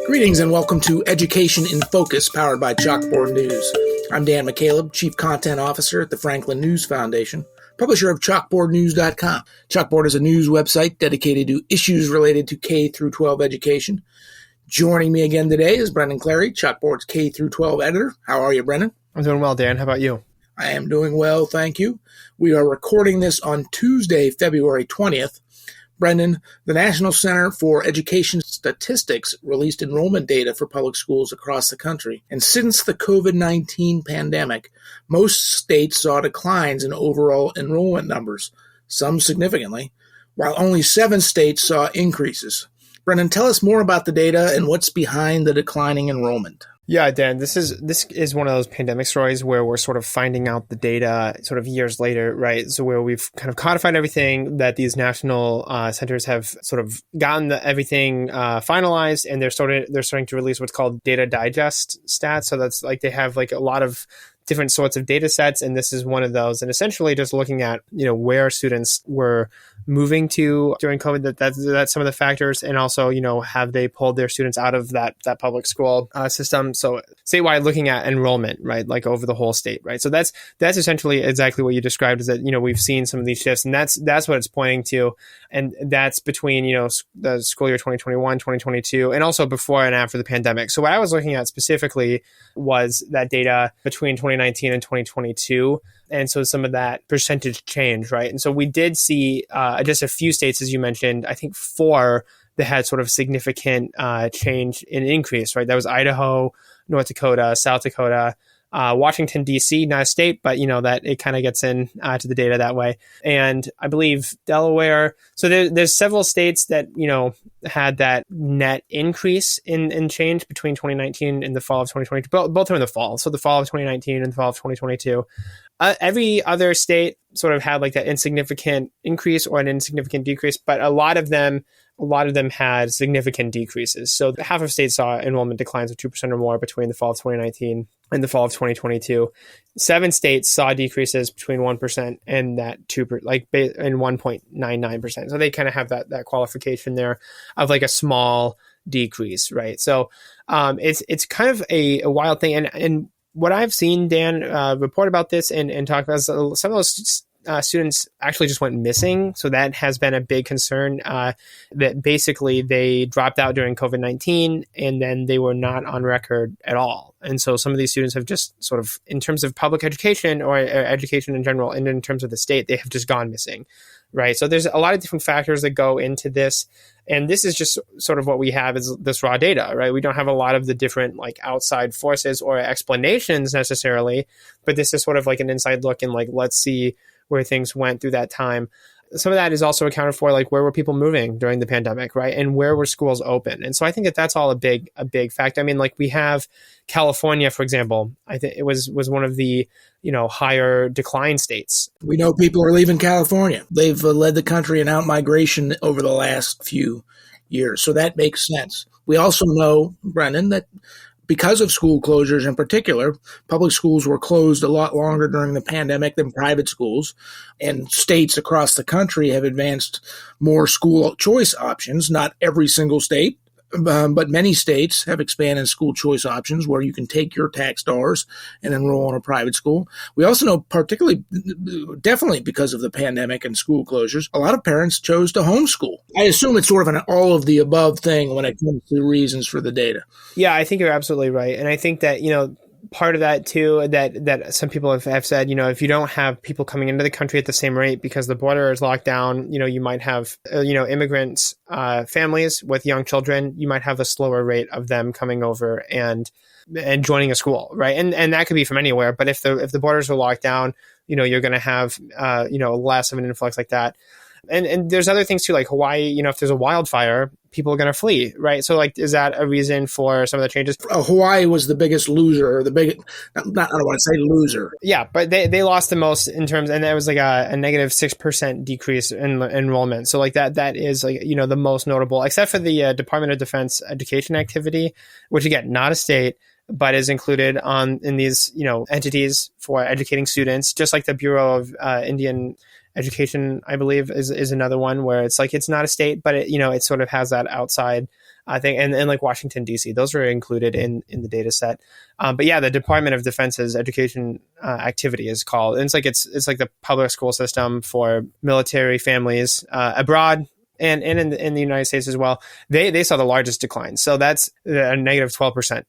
Greetings and welcome to Education in Focus, powered by Chalkboard News. I'm Dan McCaleb, Chief Content Officer at the Franklin News Foundation, publisher of chalkboardnews.com. Chalkboard is a news website dedicated to issues related to K through 12 education. Joining me again today is Brendan Clary, Chalkboard's K through 12 editor. How are you, Brendan? I'm doing well, Dan. How about you? I am doing well, thank you. We are recording this on Tuesday, February 20th. Brendan, the National Center for Education Statistics released enrollment data for public schools across the country. And since the COVID-19 pandemic, most states saw declines in overall enrollment numbers, some significantly, while only 7 states saw increases. Brendan, tell us more about the data and what's behind the declining enrollment. Yeah, Dan, this is one of those pandemic stories where we're sort of finding out the data sort of years later, right? So where we've kind of codified everything that these national centers have sort of gotten everything finalized, and they're starting to release what's called data digest stats. So that's like they have like a lot of different sorts of data sets, and this is one of those. And essentially just looking at, where students were moving to during COVID, that's some of the factors. And also, have they pulled their students out of that public school system? So statewide, looking at enrollment, right? Like over the whole state, right? So that's essentially exactly what you described, is that, we've seen some of these shifts, and that's what it's pointing to. And that's between, the school year 2021, 2022, and also before and after the pandemic. So what I was looking at specifically was that data between 2019 and 2022. And so some of that percentage change, right? And so we did see just a few states, as you mentioned, I think 4 that had sort of significant change in increase, right? That was Idaho, North Dakota, South Dakota, Washington, D.C., not a state, but, that it kind of gets in to the data that way. And I believe Delaware. So there's several states that, had that net increase in change between 2019 and the fall of 2022. Both are in the fall. So the fall of 2019 and the fall of 2022. Every other state sort of had like that insignificant increase or an insignificant decrease, but a lot of them had significant decreases. So half of states saw enrollment declines of 2% or more between the fall of 2019 and the fall of 2022. 7 states saw decreases between 1% and that 2%, like in 1.99%. So they kind of have that qualification there of like a small decrease, right? So it's kind of a wild thing. And what I've seen, Dan, report about this and talk about some of those students actually just went missing. So that has been a big concern, that basically they dropped out during COVID-19 and then they were not on record at all. And so some of these students have just sort of, in terms of public education or education in general, and in terms of the state, they have just gone missing, right? So there's a lot of different factors that go into this. And this is just sort of what we have is this raw data, right? We don't have a lot of the different like outside forces or explanations necessarily, but this is sort of like an inside look and like, let's see where things went through that time. Some of that is also accounted for, like where were people moving during the pandemic, right? And where were schools open? And so I think that's all a big fact. I mean, like we have California, for example. I think it was one of the higher decline states. We know people are leaving California. They've led the country in out-migration over the last few years. So that makes sense. We also know, Brendan, that because of school closures in particular, public schools were closed a lot longer during the pandemic than private schools, and states across the country have advanced more school choice options. Not every single state, but many states have expanded school choice options where you can take your tax dollars and enroll in a private school. We also know, definitely because of the pandemic and school closures, a lot of parents chose to homeschool. I assume it's sort of an all of the above thing when it comes to reasons for the data. Yeah, I think you're absolutely right. And I think that, part of that too, that some people have said, if you don't have people coming into the country at the same rate because the border is locked down, you might have, immigrants, families with young children, you might have a slower rate of them coming over and joining a school, right? And that could be from anywhere. But if the borders are locked down, you're going to have, less of an influx like that. And there's other things too, like Hawaii, if there's a wildfire, people are going to flee, right? So like, is that a reason for some of the changes? Hawaii was the biggest loser, I don't want to say loser. Yeah, but they lost the most in terms, and that was like a negative 6% decrease in enrollment. So like that is like, the most notable, except for the Department of Defense education activity, which again, not a state, but is included in these, entities for educating students, just like the Bureau of Indian Education, I believe, is another one where it's like it's not a state, but it sort of has that outside I think, and like Washington, D.C., those were included in the data set. But yeah, the Department of Defense's education activity is called, and it's like the public school system for military families abroad and in the United States as well. They saw the largest decline. So that's a negative 12%.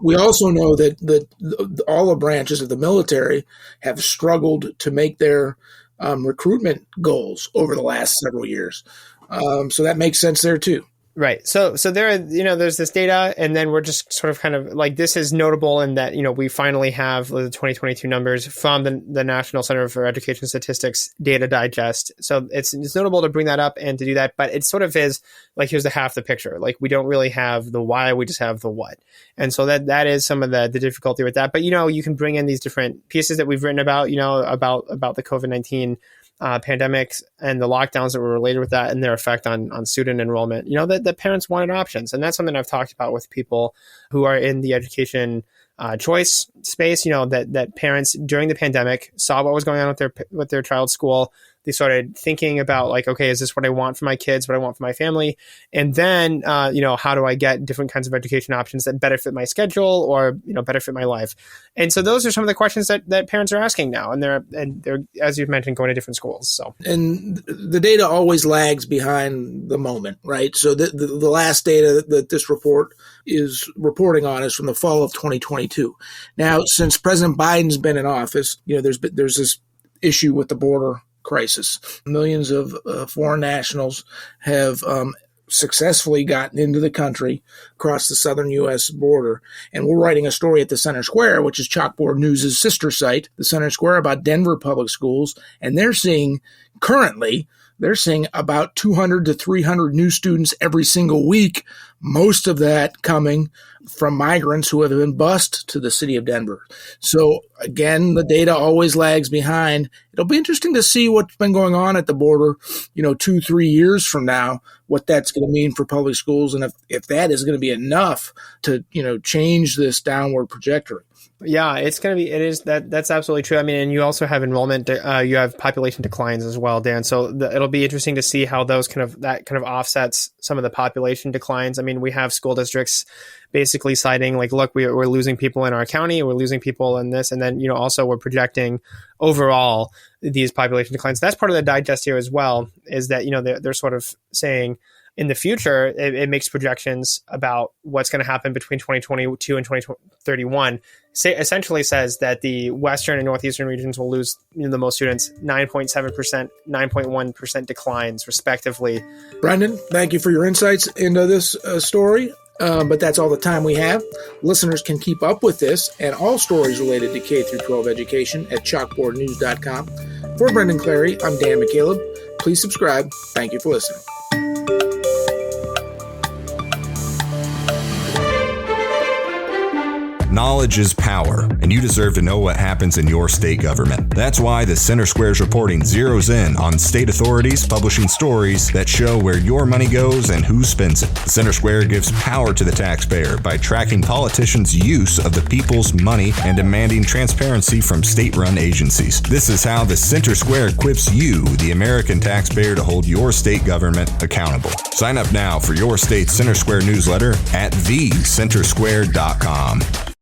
We also know that all the branches of the military have struggled to make their recruitment goals over the last several years. So that makes sense there too. Right. So there, there's this data, and then we're just sort of kind of like, this is notable in that, we finally have the 2022 numbers from the National Center for Education Statistics data digest. So it's notable to bring that up and to do that, but it sort of is like, here's the half the picture. Like, we don't really have the why, we just have the what. And so that is some of the difficulty with that. But, you can bring in these different pieces that we've written about, about the COVID-19 pandemics and the lockdowns that were related with that and their effect on student enrollment, that parents wanted options. And that's something I've talked about with people who are in the education choice space, that parents during the pandemic saw what was going on with their child's school. They started thinking about like, okay, is this what I want for my kids, what I want for my family? And then, how do I get different kinds of education options that better fit my schedule or, better fit my life? And so those are some of the questions that parents are asking now. And they're, as you've mentioned, going to different schools. So, and the data always lags behind the moment, right? So the last data that this report is reporting on is from the fall of 2022. Now, since President Biden's been in office, there's this issue with the border crisis. Millions of foreign nationals have successfully gotten into the country across the southern U.S. border. And we're writing a story at the Center Square, which is Chalkboard News' sister site, the Center Square, about Denver public schools. And they're seeing about 200 to 300 new students every single week, most of that coming from migrants who have been bused to the city of Denver. So again, the data always lags behind. It'll be interesting to see what's been going on at the border, 2-3 years from now, what that's going to mean for public schools, and if that is going to be enough to, change this downward trajectory. Yeah, that's absolutely true. I mean, and you also have enrollment, you have population declines as well, Dan. So it'll be interesting to see how those kind of offsets some of the population declines. I mean, we have school districts basically citing like, look, we're losing people in our county, we're losing people in this, and then also we're projecting overall these population declines. That's part of the digest here as well, is that they're sort of saying, in the future, it makes projections about what's going to happen between 2022 and 2031. Essentially says that the western and northeastern regions will lose the most students, 9.7%, 9.1% declines, respectively. Brendan, thank you for your insights into this story. But that's all the time we have. Listeners can keep up with this and all stories related to K-12 education at chalkboardnews.com. For Brendan Clary, I'm Dan McCaleb. Please subscribe. Thank you for listening. Knowledge is power, and you deserve to know what happens in your state government. That's why the Center Square's reporting zeroes in on state authorities publishing stories that show where your money goes and who spends it. The Center Square gives power to the taxpayer by tracking politicians' use of the people's money and demanding transparency from state-run agencies. This is how the Center Square equips you, the American taxpayer, to hold your state government accountable. Sign up now for your state's Center Square newsletter at thecentersquare.com.